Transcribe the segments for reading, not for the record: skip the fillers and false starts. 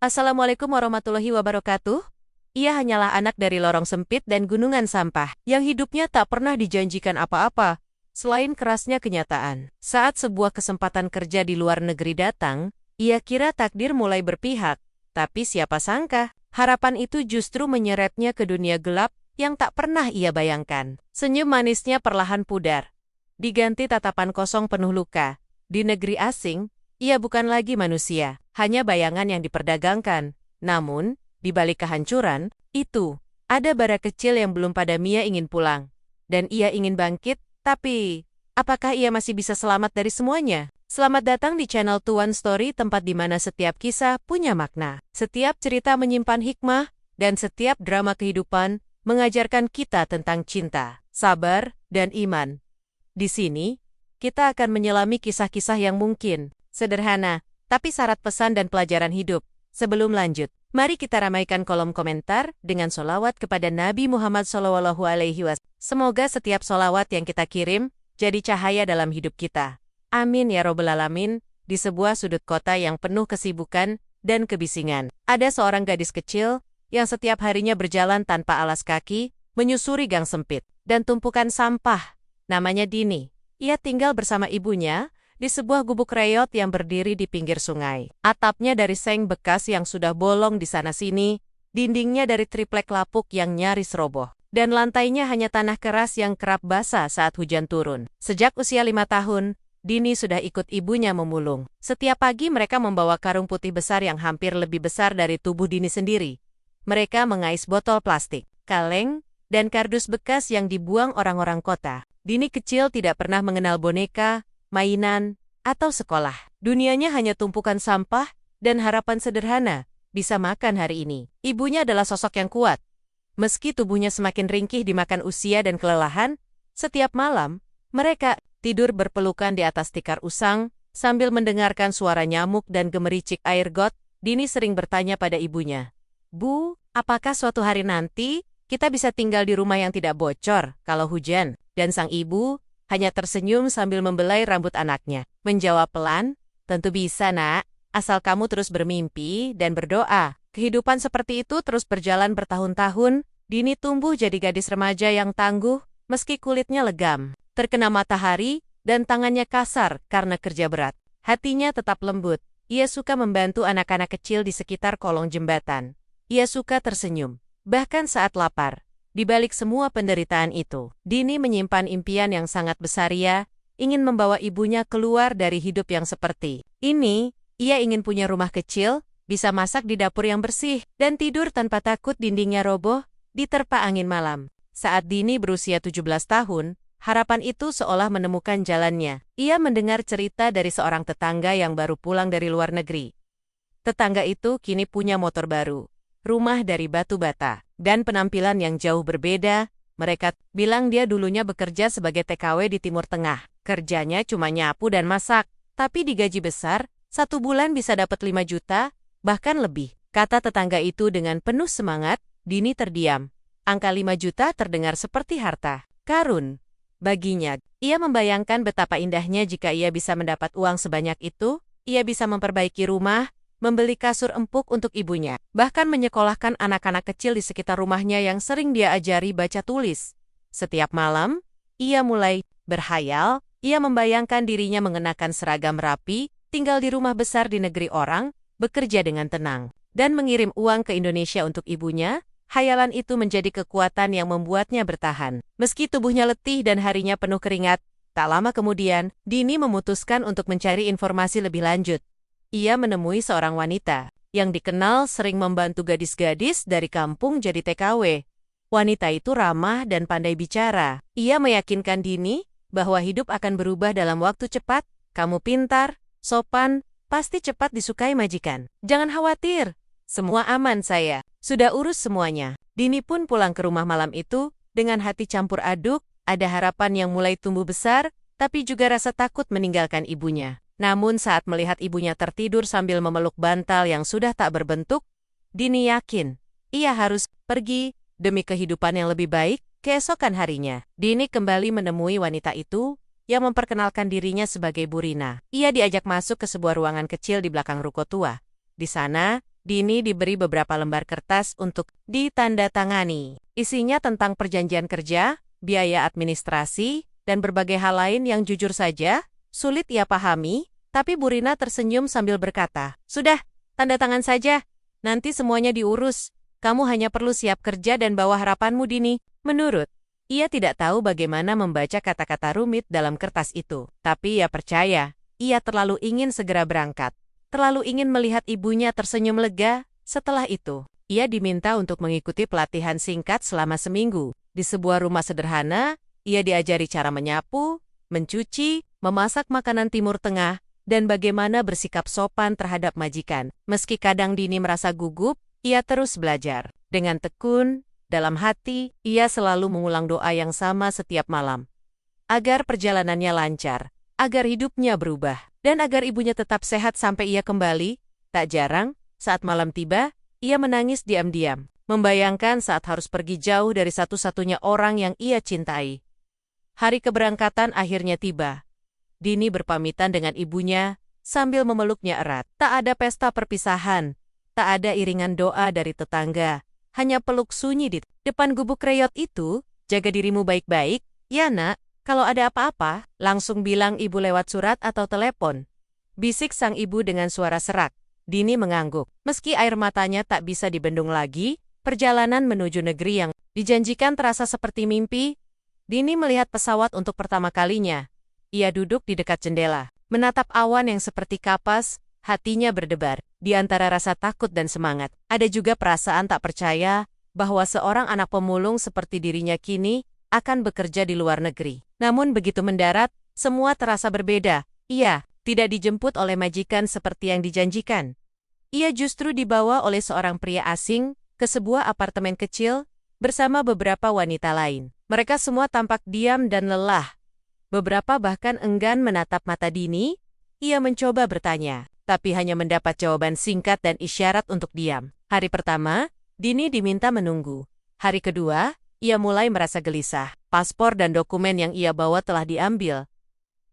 Assalamualaikum warahmatullahi wabarakatuh. Ia hanyalah anak dari lorong sempit dan gunungan sampah, yang hidupnya tak pernah dijanjikan apa-apa, selain kerasnya kenyataan. Saat sebuah kesempatan kerja di luar negeri datang, ia kira takdir mulai berpihak. Tapi siapa sangka, harapan itu justru menyeretnya ke dunia gelap yang tak pernah ia bayangkan. Senyum manisnya perlahan pudar, diganti tatapan kosong penuh luka. Di negeri asing, ia bukan lagi manusia, hanya bayangan yang diperdagangkan. Namun, di balik kehancuran itu, ada bara kecil yang belum padam. Ia ingin pulang, dan ia ingin bangkit, tapi apakah ia masih bisa selamat dari semuanya? Selamat datang di channel Tuan Story, tempat di mana setiap kisah punya makna. Setiap cerita menyimpan hikmah, dan setiap drama kehidupan mengajarkan kita tentang cinta, sabar, dan iman. Di sini, kita akan menyelami kisah-kisah yang mungkin sederhana, tapi syarat pesan dan pelajaran hidup. Sebelum lanjut, mari kita ramaikan kolom komentar dengan solawat kepada Nabi Muhammad SAW. Semoga setiap solawat yang kita kirim jadi cahaya dalam hidup kita. Amin ya robbal alamin. Di sebuah sudut kota yang penuh kesibukan dan kebisingan, ada seorang gadis kecil yang setiap harinya berjalan tanpa alas kaki, menyusuri gang sempit dan tumpukan sampah. Namanya Dini. Ia tinggal bersama ibunya di sebuah gubuk reot yang berdiri di pinggir sungai. Atapnya dari seng bekas yang sudah bolong di sana-sini, dindingnya dari triplek lapuk yang nyaris roboh, dan lantainya hanya tanah keras yang kerap basah saat hujan turun. Sejak usia 5 tahun, Dini sudah ikut ibunya memulung. Setiap pagi mereka membawa karung putih besar yang hampir lebih besar dari tubuh Dini sendiri. Mereka mengais botol plastik, kaleng, dan kardus bekas yang dibuang orang-orang kota. Dini kecil tidak pernah mengenal boneka, mainan, atau sekolah. Dunianya hanya tumpukan sampah dan harapan sederhana, bisa makan hari ini. Ibunya adalah sosok yang kuat. Meski tubuhnya semakin ringkih dimakan usia dan kelelahan, setiap malam, mereka tidur berpelukan di atas tikar usang, sambil mendengarkan suara nyamuk dan gemericik air got. Dini sering bertanya pada ibunya, "Bu, apakah suatu hari nanti kita bisa tinggal di rumah yang tidak bocor kalau hujan?" Dan sang ibu hanya tersenyum sambil membelai rambut anaknya. Menjawab pelan, "Tentu bisa, Nak, asal kamu terus bermimpi dan berdoa." Kehidupan seperti itu terus berjalan bertahun-tahun. Dini tumbuh jadi gadis remaja yang tangguh, meski kulitnya legam, terkena matahari, dan tangannya kasar karena kerja berat. Hatinya tetap lembut. Ia suka membantu anak-anak kecil di sekitar kolong jembatan. Ia suka tersenyum, bahkan saat lapar. Di balik semua penderitaan itu, Dini menyimpan impian yang sangat besar. Ia ingin membawa ibunya keluar dari hidup yang seperti ini. Ia ingin punya rumah kecil, bisa masak di dapur yang bersih, dan tidur tanpa takut dindingnya roboh diterpa angin malam. Saat Dini berusia 17 tahun, harapan itu seolah menemukan jalannya. Ia mendengar cerita dari seorang tetangga yang baru pulang dari luar negeri. Tetangga itu kini punya motor baru, rumah dari batu bata, dan penampilan yang jauh berbeda. Mereka bilang dia dulunya bekerja sebagai TKW di Timur Tengah. Kerjanya cuma nyapu dan masak, tapi digaji besar, 1 bulan bisa dapat 5 juta, bahkan lebih. Kata tetangga itu dengan penuh semangat. Dini terdiam. Angka 5 juta terdengar seperti harta karun baginya. Ia membayangkan betapa indahnya jika ia bisa mendapat uang sebanyak itu. Ia bisa memperbaiki rumah, membeli kasur empuk untuk ibunya, bahkan menyekolahkan anak-anak kecil di sekitar rumahnya yang sering dia ajari baca tulis. Setiap malam, ia mulai berhayal. Ia membayangkan dirinya mengenakan seragam rapi, tinggal di rumah besar di negeri orang, bekerja dengan tenang, dan mengirim uang ke Indonesia untuk ibunya. Hayalan itu menjadi kekuatan yang membuatnya bertahan. Meski tubuhnya letih dan harinya penuh keringat, tak lama kemudian, Dini memutuskan untuk mencari informasi lebih lanjut. Ia menemui seorang wanita yang dikenal sering membantu gadis-gadis dari kampung jadi TKW. Wanita itu ramah dan pandai bicara. Ia meyakinkan Dini bahwa hidup akan berubah dalam waktu cepat. "Kamu pintar, sopan, pasti cepat disukai majikan. Jangan khawatir, semua aman, saya sudah urus semuanya." Dini pun pulang ke rumah malam itu dengan hati campur aduk. Ada harapan yang mulai tumbuh besar, tapi juga rasa takut meninggalkan ibunya. Namun saat melihat ibunya tertidur sambil memeluk bantal yang sudah tak berbentuk, Dini yakin ia harus pergi demi kehidupan yang lebih baik. Keesokan harinya, Dini kembali menemui wanita itu yang memperkenalkan dirinya sebagai Bu Rina. Ia diajak masuk ke sebuah ruangan kecil di belakang ruko tua. Di sana, Dini diberi beberapa lembar kertas untuk ditandatangani. Isinya tentang perjanjian kerja, biaya administrasi, dan berbagai hal lain yang jujur saja sulit ia pahami, tapi Bu Rina tersenyum sambil berkata, "Sudah, tanda tangan saja. Nanti semuanya diurus. Kamu hanya perlu siap kerja dan bawa harapanmu, Dini." Menurut, ia tidak tahu bagaimana membaca kata-kata rumit dalam kertas itu. Tapi ia percaya, ia terlalu ingin segera berangkat. Terlalu ingin melihat ibunya tersenyum lega. Setelah itu, ia diminta untuk mengikuti pelatihan singkat selama seminggu. Di sebuah rumah sederhana, ia diajari cara menyapu, mencuci, memasak makanan Timur Tengah, dan bagaimana bersikap sopan terhadap majikan. Meski kadang Dini merasa gugup, ia terus belajar. Dengan tekun, dalam hati, ia selalu mengulang doa yang sama setiap malam. Agar perjalanannya lancar, agar hidupnya berubah, dan agar ibunya tetap sehat sampai ia kembali. Tak jarang, saat malam tiba, ia menangis diam-diam, membayangkan saat harus pergi jauh dari satu-satunya orang yang ia cintai. Hari keberangkatan akhirnya tiba. Dini berpamitan dengan ibunya, sambil memeluknya erat. Tak ada pesta perpisahan, tak ada iringan doa dari tetangga, hanya peluk sunyi di depan gubuk reyot itu. "Jaga dirimu baik-baik, ya nak. Kalau ada apa-apa, langsung bilang ibu lewat surat atau telepon," bisik sang ibu dengan suara serak. Dini mengangguk. Meski air matanya tak bisa dibendung lagi, perjalanan menuju negeri yang dijanjikan terasa seperti mimpi. Dini melihat pesawat untuk pertama kalinya. Ia duduk di dekat jendela, menatap awan yang seperti kapas, hatinya berdebar. Di antara rasa takut dan semangat, ada juga perasaan tak percaya bahwa seorang anak pemulung seperti dirinya kini akan bekerja di luar negeri. Namun begitu mendarat, semua terasa berbeda. Ia tidak dijemput oleh majikan seperti yang dijanjikan. Ia justru dibawa oleh seorang pria asing ke sebuah apartemen kecil bersama beberapa wanita lain. Mereka semua tampak diam dan lelah. Beberapa bahkan enggan menatap mata Dini. Ia mencoba bertanya, tapi hanya mendapat jawaban singkat dan isyarat untuk diam. Hari pertama, Dini diminta menunggu. Hari kedua, ia mulai merasa gelisah. Paspor dan dokumen yang ia bawa telah diambil.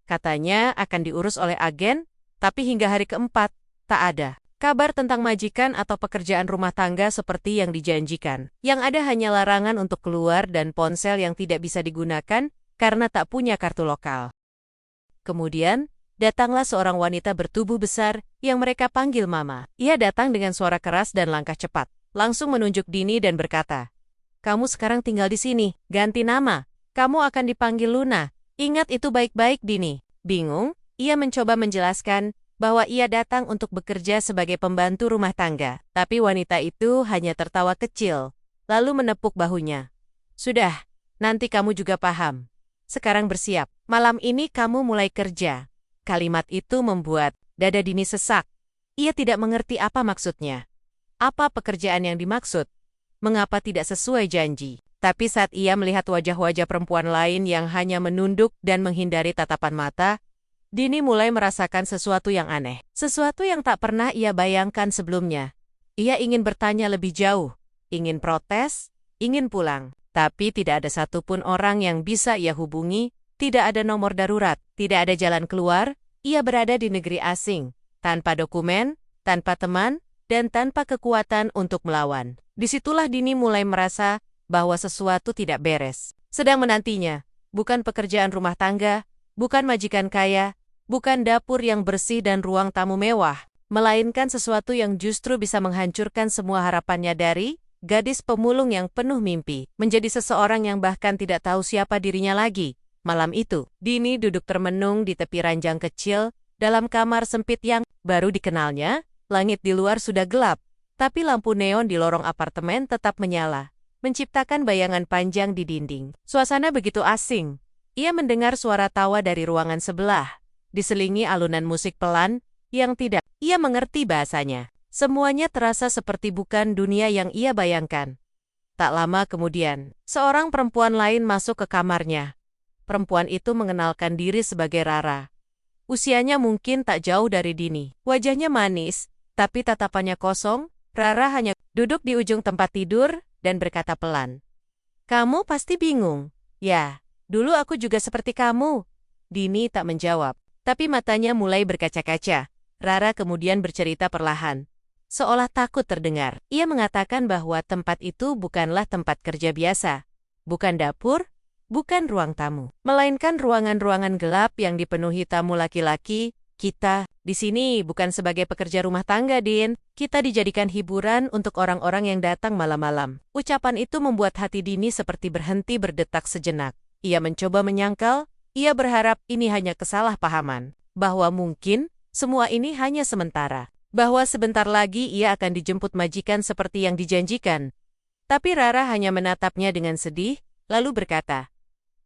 Katanya akan diurus oleh agen, tapi hingga hari keempat, tak ada kabar tentang majikan atau pekerjaan rumah tangga seperti yang dijanjikan. Yang ada hanya larangan untuk keluar dan ponsel yang tidak bisa digunakan karena tak punya kartu lokal. Kemudian, datanglah seorang wanita bertubuh besar yang mereka panggil Mama. Ia datang dengan suara keras dan langkah cepat, langsung menunjuk Dini dan berkata, "Kamu sekarang tinggal di sini, ganti nama. Kamu akan dipanggil Luna. Ingat itu baik-baik, Dini." Bingung, ia mencoba menjelaskan bahwa ia datang untuk bekerja sebagai pembantu rumah tangga. Tapi wanita itu hanya tertawa kecil, lalu menepuk bahunya. "Sudah, nanti kamu juga paham. Sekarang bersiap, malam ini kamu mulai kerja." Kalimat itu membuat dada Dini sesak. Ia tidak mengerti apa maksudnya. Apa pekerjaan yang dimaksud? Mengapa tidak sesuai janji? Tapi saat ia melihat wajah-wajah perempuan lain yang hanya menunduk dan menghindari tatapan mata, Dini mulai merasakan sesuatu yang aneh. Sesuatu yang tak pernah ia bayangkan sebelumnya. Ia ingin bertanya lebih jauh, ingin protes, ingin pulang. Tapi tidak ada satupun orang yang bisa ia hubungi, tidak ada nomor darurat, tidak ada jalan keluar. Ia berada di negeri asing, tanpa dokumen, tanpa teman, dan tanpa kekuatan untuk melawan. Disitulah Dini mulai merasa bahwa sesuatu tidak beres. Sedang menantinya, bukan pekerjaan rumah tangga, bukan majikan kaya, bukan dapur yang bersih dan ruang tamu mewah, melainkan sesuatu yang justru bisa menghancurkan semua harapannya dari gadis pemulung yang penuh mimpi, menjadi seseorang yang bahkan tidak tahu siapa dirinya lagi. Malam itu, Dini duduk termenung di tepi ranjang kecil, dalam kamar sempit yang baru dikenalnya. Langit di luar sudah gelap, tapi lampu neon di lorong apartemen tetap menyala, menciptakan bayangan panjang di dinding. Suasana begitu asing. Ia mendengar suara tawa dari ruangan sebelah, diselingi alunan musik pelan, yang tidak ia mengerti bahasanya. Semuanya terasa seperti bukan dunia yang ia bayangkan. Tak lama kemudian, seorang perempuan lain masuk ke kamarnya. Perempuan itu mengenalkan diri sebagai Rara. Usianya mungkin tak jauh dari Dini. Wajahnya manis, tapi tatapannya kosong. Rara hanya duduk di ujung tempat tidur dan berkata pelan, "Kamu pasti bingung." "Ya, dulu aku juga seperti kamu." Dini tak menjawab, tapi matanya mulai berkaca-kaca. Rara kemudian bercerita perlahan. seolah takut terdengar. Ia mengatakan bahwa tempat itu bukanlah tempat kerja biasa, bukan dapur, bukan ruang tamu, melainkan ruangan-ruangan gelap yang dipenuhi tamu laki-laki. Kita di sini bukan sebagai pekerja rumah tangga, Din. Kita dijadikan hiburan untuk orang-orang yang datang malam-malam. Ucapan itu membuat hati Dini seperti berhenti berdetak sejenak. Ia mencoba menyangkal, ia berharap ini hanya kesalahpahaman, bahwa mungkin semua ini hanya sementara, bahwa sebentar lagi ia akan dijemput majikan seperti yang dijanjikan. Tapi Rara hanya menatapnya dengan sedih, lalu berkata,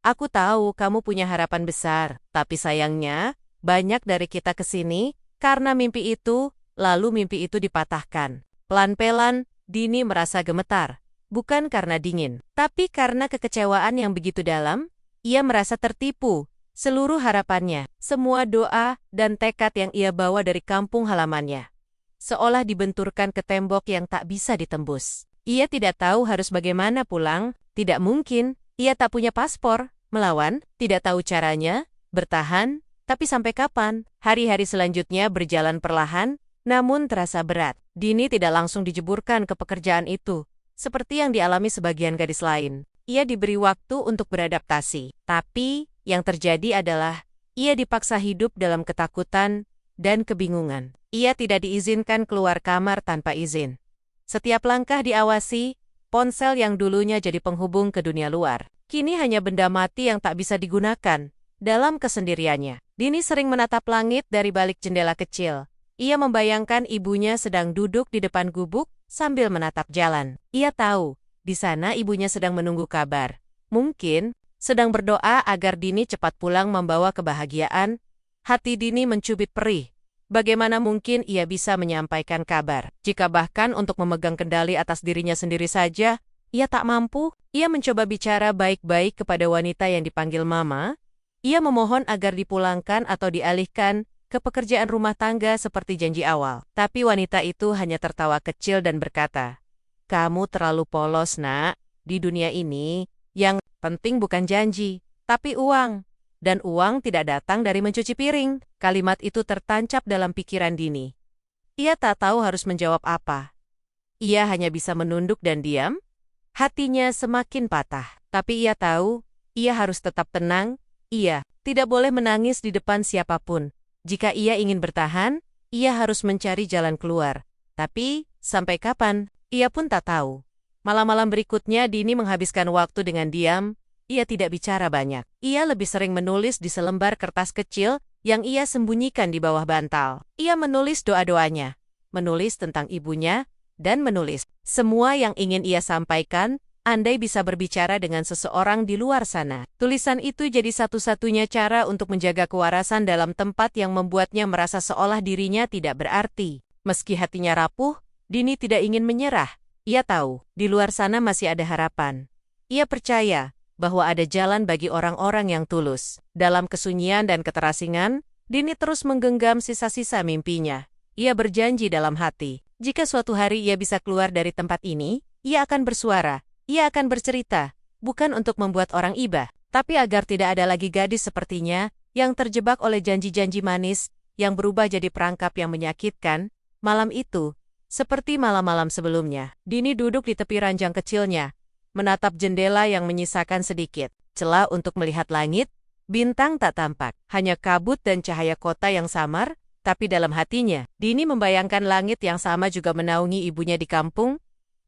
"Aku tahu kamu punya harapan besar, tapi sayangnya, banyak dari kita ke sini karena mimpi itu, lalu mimpi itu dipatahkan." Pelan-pelan, Dini merasa gemetar. Bukan karena dingin, tapi karena kekecewaan yang begitu dalam. Ia merasa tertipu. Seluruh harapannya, semua doa dan tekad yang ia bawa dari kampung halamannya, seolah dibenturkan ke tembok yang tak bisa ditembus. Ia tidak tahu harus bagaimana pulang, tidak mungkin, ia tak punya paspor, melawan, tidak tahu caranya, bertahan. Tapi sampai kapan? Hari-hari selanjutnya berjalan perlahan, namun terasa berat. Dini tidak langsung dijeburkan ke pekerjaan itu, seperti yang dialami sebagian gadis lain. Ia diberi waktu untuk beradaptasi. Tapi, yang terjadi adalah, ia dipaksa hidup dalam ketakutan dan kebingungan. Ia tidak diizinkan keluar kamar tanpa izin. Setiap langkah diawasi, ponsel yang dulunya jadi penghubung ke dunia luar, kini hanya benda mati yang tak bisa digunakan. Dalam kesendiriannya, Dini sering menatap langit dari balik jendela kecil. Ia membayangkan ibunya sedang duduk di depan gubuk sambil menatap jalan. Ia tahu, di sana ibunya sedang menunggu kabar. Mungkin, sedang berdoa agar Dini cepat pulang membawa kebahagiaan. Hati Dini mencubit perih. Bagaimana mungkin ia bisa menyampaikan kabar, jika bahkan untuk memegang kendali atas dirinya sendiri saja, ia tak mampu? Ia mencoba bicara baik-baik kepada wanita yang dipanggil Mama. Ia memohon agar dipulangkan atau dialihkan ke pekerjaan rumah tangga seperti janji awal. Tapi wanita itu hanya tertawa kecil dan berkata, "Kamu terlalu polos, Nak. Di dunia ini, yang penting bukan janji, tapi uang. Dan uang tidak datang dari mencuci piring." Kalimat itu tertancap dalam pikiran Dini. Ia tak tahu harus menjawab apa. Ia hanya bisa menunduk dan diam. Hatinya semakin patah. Tapi ia tahu, ia harus tetap tenang. Ia tidak boleh menangis di depan siapapun. Jika ia ingin bertahan, ia harus mencari jalan keluar. Tapi, sampai kapan? Ia pun tak tahu. Malam-malam berikutnya Dini menghabiskan waktu dengan diam. Ia tidak bicara banyak. Ia lebih sering menulis di selembar kertas kecil yang ia sembunyikan di bawah bantal. Ia menulis doa-doanya, menulis tentang ibunya, dan menulis semua yang ingin ia sampaikan. Andai bisa berbicara dengan seseorang di luar sana. Tulisan itu jadi satu-satunya cara untuk menjaga kewarasan dalam tempat yang membuatnya merasa seolah dirinya tidak berarti. Meski hatinya rapuh, Dini tidak ingin menyerah. Ia tahu, di luar sana masih ada harapan. Ia percaya bahwa ada jalan bagi orang-orang yang tulus. Dalam kesunyian dan keterasingan, Dini terus menggenggam sisa-sisa mimpinya. Ia berjanji dalam hati, jika suatu hari ia bisa keluar dari tempat ini, ia akan bersuara. Ia akan bercerita, bukan untuk membuat orang iba, tapi agar tidak ada lagi gadis sepertinya, yang terjebak oleh janji-janji manis, yang berubah jadi perangkap yang menyakitkan. Malam itu, seperti malam-malam sebelumnya, Dini duduk di tepi ranjang kecilnya, menatap jendela yang menyisakan sedikit celah untuk melihat langit. Bintang tak tampak, hanya kabut dan cahaya kota yang samar, tapi dalam hatinya, Dini membayangkan langit yang sama juga menaungi ibunya di kampung.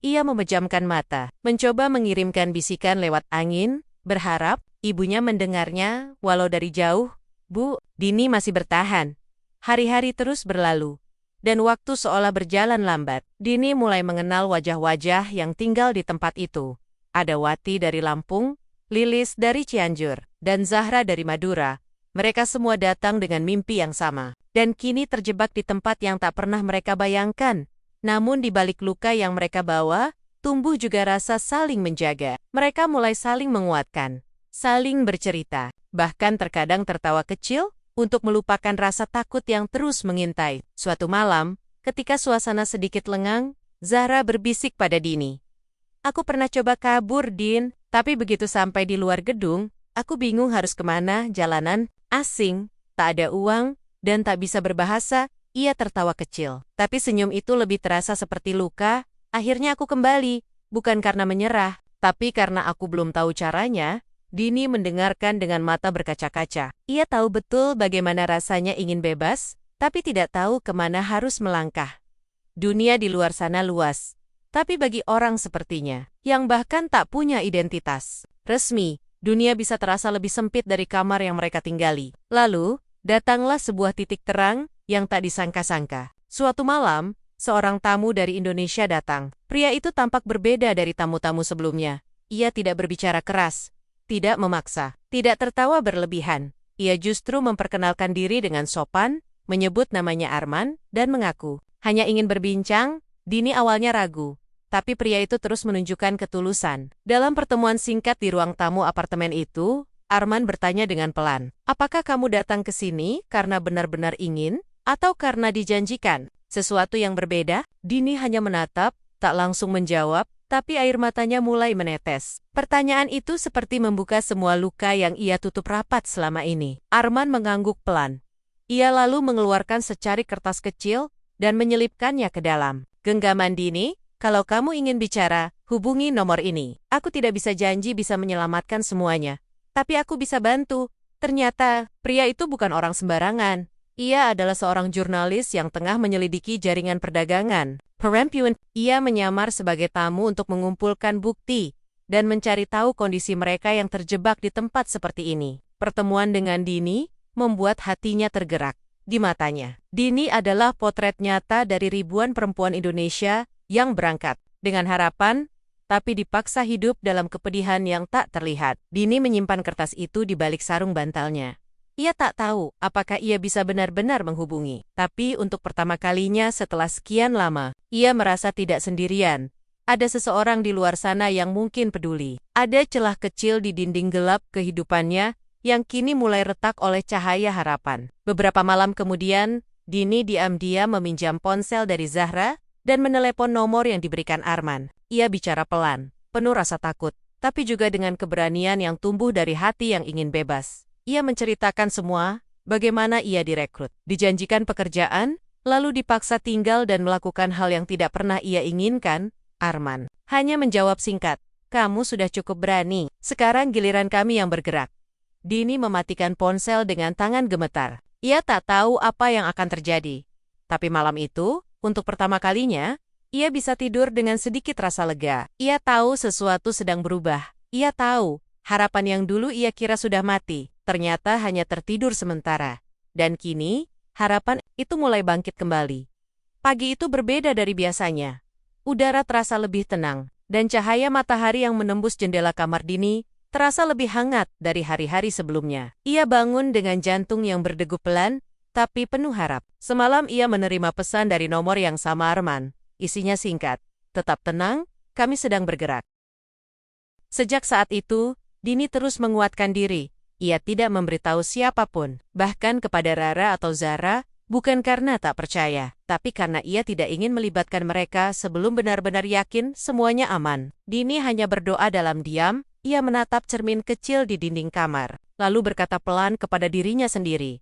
Ia memejamkan mata, mencoba mengirimkan bisikan lewat angin, berharap ibunya mendengarnya walau dari jauh. "Bu." Dini masih bertahan. Hari-hari terus berlalu, dan waktu seolah berjalan lambat. Dini mulai mengenal wajah-wajah yang tinggal di tempat itu. Ada Wati dari Lampung, Lilis dari Cianjur, dan Zahra dari Madura. Mereka semua datang dengan mimpi yang sama, dan kini terjebak di tempat yang tak pernah mereka bayangkan. Namun di balik luka yang mereka bawa, tumbuh juga rasa saling menjaga. Mereka mulai saling menguatkan, saling bercerita, bahkan terkadang tertawa kecil untuk melupakan rasa takut yang terus mengintai. Suatu malam, ketika suasana sedikit lengang, Zahra berbisik pada Dini. "Aku pernah coba kabur, Din, tapi begitu sampai di luar gedung, aku bingung harus kemana. Jalanan asing, tak ada uang, dan tak bisa berbahasa. Ia tertawa kecil. Tapi senyum itu lebih terasa seperti luka. Akhirnya aku kembali. Bukan karena menyerah, tapi karena aku belum tahu caranya. Dini mendengarkan dengan mata berkaca-kaca. Ia tahu betul bagaimana rasanya ingin bebas, tapi tidak tahu kemana harus melangkah. Dunia di luar sana luas. Tapi bagi orang sepertinya, yang bahkan tak punya identitas resmi, dunia bisa terasa lebih sempit dari kamar yang mereka tinggali. Lalu, datanglah sebuah titik terang yang tak disangka-sangka. Suatu malam, seorang tamu dari Indonesia datang. Pria itu tampak berbeda dari tamu-tamu sebelumnya. Ia tidak berbicara keras, tidak memaksa, tidak tertawa berlebihan. Ia justru memperkenalkan diri dengan sopan, menyebut namanya Arman, dan mengaku hanya ingin berbincang. Dini awalnya ragu, tapi pria itu terus menunjukkan ketulusan. Dalam pertemuan singkat di ruang tamu apartemen itu, Arman bertanya dengan pelan, "Apakah kamu datang ke sini karena benar-benar ingin, atau karena dijanjikan sesuatu yang berbeda?" Dini hanya menatap, tak langsung menjawab, tapi air matanya mulai menetes. Pertanyaan itu seperti membuka semua luka yang ia tutup rapat selama ini. Arman mengangguk pelan. Ia lalu mengeluarkan secari kertas kecil dan menyelipkannya ke dalam. "Genggaman Dini, kalau kamu ingin bicara, hubungi nomor ini. Aku tidak bisa janji bisa menyelamatkan semuanya, tapi aku bisa bantu." Ternyata, pria itu bukan orang sembarangan. Ia adalah seorang jurnalis yang tengah menyelidiki jaringan perdagangan perempuan. Ia menyamar sebagai tamu untuk mengumpulkan bukti dan mencari tahu kondisi mereka yang terjebak di tempat seperti ini. Pertemuan dengan Dini membuat hatinya tergerak. Di matanya, Dini adalah potret nyata dari ribuan perempuan Indonesia yang berangkat dengan harapan, tapi dipaksa hidup dalam kepedihan yang tak terlihat. Dini menyimpan kertas itu di balik sarung bantalnya. Ia tak tahu apakah ia bisa benar-benar menghubungi. Tapi untuk pertama kalinya setelah sekian lama, ia merasa tidak sendirian. Ada seseorang di luar sana yang mungkin peduli. Ada celah kecil di dinding gelap kehidupannya yang kini mulai retak oleh cahaya harapan. Beberapa malam kemudian, Dini diam-diam meminjam ponsel dari Zahra dan menelepon nomor yang diberikan Arman. Ia bicara pelan, penuh rasa takut, tapi juga dengan keberanian yang tumbuh dari hati yang ingin bebas. Ia menceritakan semua, bagaimana ia direkrut, dijanjikan pekerjaan, lalu dipaksa tinggal dan melakukan hal yang tidak pernah ia inginkan. Arman hanya menjawab singkat, "Kamu sudah cukup berani, sekarang giliran kami yang bergerak." Dini mematikan ponsel dengan tangan gemetar. Ia tak tahu apa yang akan terjadi. Tapi malam itu, untuk pertama kalinya, ia bisa tidur dengan sedikit rasa lega. Ia tahu sesuatu sedang berubah. Ia tahu, harapan yang dulu ia kira sudah mati, ternyata hanya tertidur sementara. Dan kini, harapan itu mulai bangkit kembali. Pagi itu berbeda dari biasanya. Udara terasa lebih tenang, dan cahaya matahari yang menembus jendela kamar Dini terasa lebih hangat dari hari-hari sebelumnya. Ia bangun dengan jantung yang berdegup pelan, tapi penuh harap. Semalam ia menerima pesan dari nomor yang sama Arman. Isinya singkat, "Tetap tenang, kami sedang bergerak." Sejak saat itu, Dini terus menguatkan diri. Ia tidak memberitahu siapapun, bahkan kepada Rara atau Zara, bukan karena tak percaya, tapi karena ia tidak ingin melibatkan mereka sebelum benar-benar yakin semuanya aman. Dini hanya berdoa dalam diam. Ia menatap cermin kecil di dinding kamar, lalu berkata pelan kepada dirinya sendiri,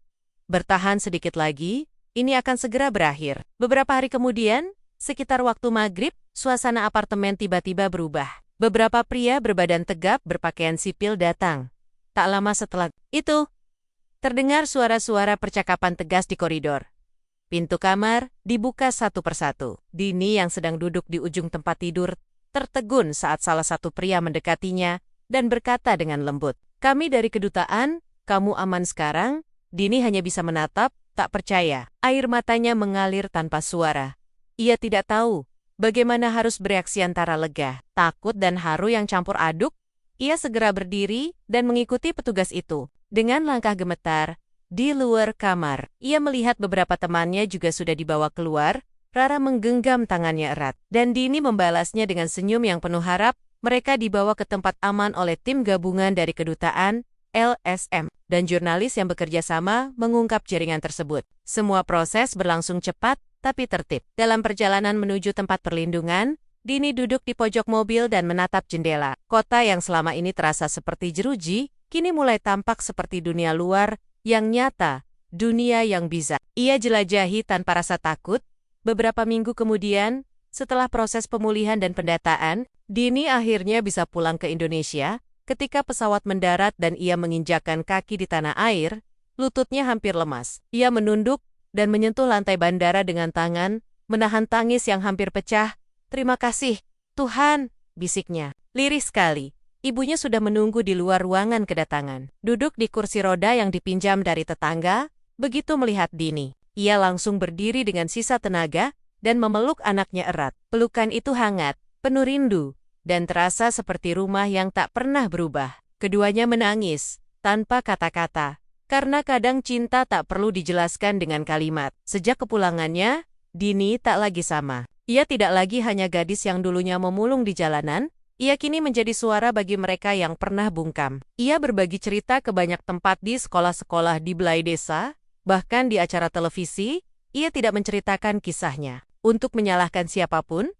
"Bertahan sedikit lagi, ini akan segera berakhir." Beberapa hari kemudian, sekitar waktu maghrib, suasana apartemen tiba-tiba berubah. Beberapa pria berbadan tegap berpakaian sipil datang. Tak lama setelah itu, terdengar suara-suara percakapan tegas di koridor. Pintu kamar dibuka satu persatu. Dini yang sedang duduk di ujung tempat tidur tertegun saat salah satu pria mendekatinya dan berkata dengan lembut, "Kami dari kedutaan, kamu aman sekarang?" Dini hanya bisa menatap, tak percaya. Air matanya mengalir tanpa suara. Ia tidak tahu bagaimana harus bereaksi antara lega, takut dan haru yang campur aduk. Ia segera berdiri dan mengikuti petugas itu. Dengan langkah gemetar, di luar kamar, ia melihat beberapa temannya juga sudah dibawa keluar. Rara menggenggam tangannya erat, dan Dini membalasnya dengan senyum yang penuh harap. Mereka dibawa ke tempat aman oleh tim gabungan dari kedutaan, LSM, dan jurnalis yang bekerja sama mengungkap jaringan tersebut. Semua proses berlangsung cepat, tapi tertib. Dalam perjalanan menuju tempat perlindungan, Dini duduk di pojok mobil dan menatap jendela. Kota yang selama ini terasa seperti jeruji, kini mulai tampak seperti dunia luar yang nyata, dunia yang bisa Ia jelajahi tanpa rasa takut. Beberapa minggu kemudian, setelah proses pemulihan dan pendataan, Dini akhirnya bisa pulang ke Indonesia. Ketika pesawat mendarat dan ia menginjakkan kaki di tanah air, lututnya hampir lemas. Ia menunduk dan menyentuh lantai bandara dengan tangan, menahan tangis yang hampir pecah. "Terima kasih, Tuhan," bisiknya. Lirih sekali. Ibunya sudah menunggu di luar ruangan kedatangan. Duduk di kursi roda yang dipinjam dari tetangga, begitu melihat Dini, ia langsung berdiri dengan sisa tenaga dan memeluk anaknya erat. Pelukan itu hangat, penuh rindu, dan terasa seperti rumah yang tak pernah berubah. Keduanya menangis, tanpa kata-kata, karena kadang cinta tak perlu dijelaskan dengan kalimat. Sejak kepulangannya, Dini tak lagi sama. Ia tidak lagi hanya gadis yang dulunya memulung di jalanan, ia kini menjadi suara bagi mereka yang pernah bungkam. Ia berbagi cerita ke banyak tempat di sekolah-sekolah di belai desa, bahkan di acara televisi, ia tidak menceritakan kisahnya untuk menyalahkan siapapun,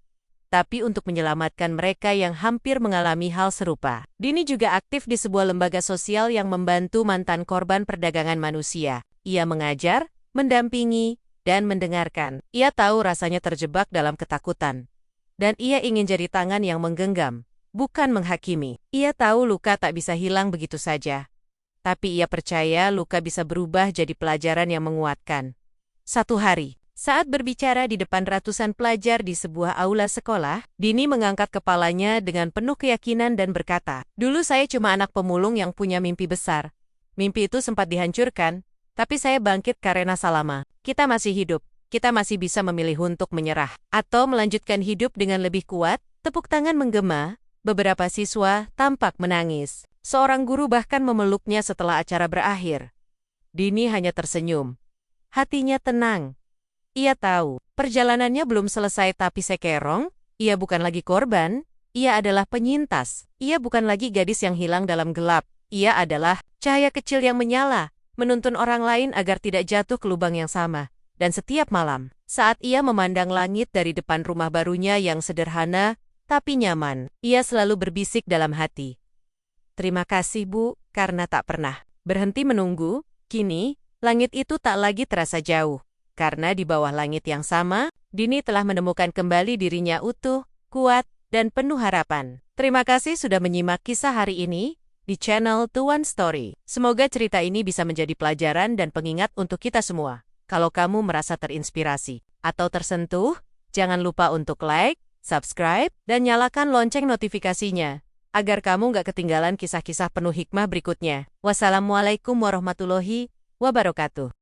tapi untuk menyelamatkan mereka yang hampir mengalami hal serupa. Dini juga aktif di sebuah lembaga sosial yang membantu mantan korban perdagangan manusia. Ia mengajar, mendampingi, dan mendengarkan. Ia tahu rasanya terjebak dalam ketakutan. Dan ia ingin jadi tangan yang menggenggam, bukan menghakimi. Ia tahu luka tak bisa hilang begitu saja. Tapi ia percaya luka bisa berubah jadi pelajaran yang menguatkan. Satu hari, saat berbicara di depan ratusan pelajar di sebuah aula sekolah, Dini mengangkat kepalanya dengan penuh keyakinan dan berkata, "Dulu saya cuma anak pemulung yang punya mimpi besar. Mimpi itu sempat dihancurkan, tapi saya bangkit karena Salama. Kita masih hidup, kita masih bisa memilih untuk menyerah atau melanjutkan hidup dengan lebih kuat." Tepuk tangan menggema, beberapa siswa tampak menangis. Seorang guru bahkan memeluknya setelah acara berakhir. Dini hanya tersenyum. Hatinya tenang. Ia tahu, perjalanannya belum selesai tapi sekerong, ia bukan lagi korban, ia adalah penyintas. Ia bukan lagi gadis yang hilang dalam gelap, ia adalah cahaya kecil yang menyala, menuntun orang lain agar tidak jatuh ke lubang yang sama. Dan setiap malam, saat ia memandang langit dari depan rumah barunya yang sederhana, tapi nyaman, ia selalu berbisik dalam hati. "Terima kasih, Bu, karena tak pernah berhenti menunggu." Kini, langit itu tak lagi terasa jauh. Karena di bawah langit yang sama, Dini telah menemukan kembali dirinya utuh, kuat, dan penuh harapan. Terima kasih sudah menyimak kisah hari ini di channel The One Story. Semoga cerita ini bisa menjadi pelajaran dan pengingat untuk kita semua. Kalau kamu merasa terinspirasi atau tersentuh, jangan lupa untuk like, subscribe, dan nyalakan lonceng notifikasinya, agar kamu gak ketinggalan kisah-kisah penuh hikmah berikutnya. Wassalamualaikum warahmatullahi wabarakatuh.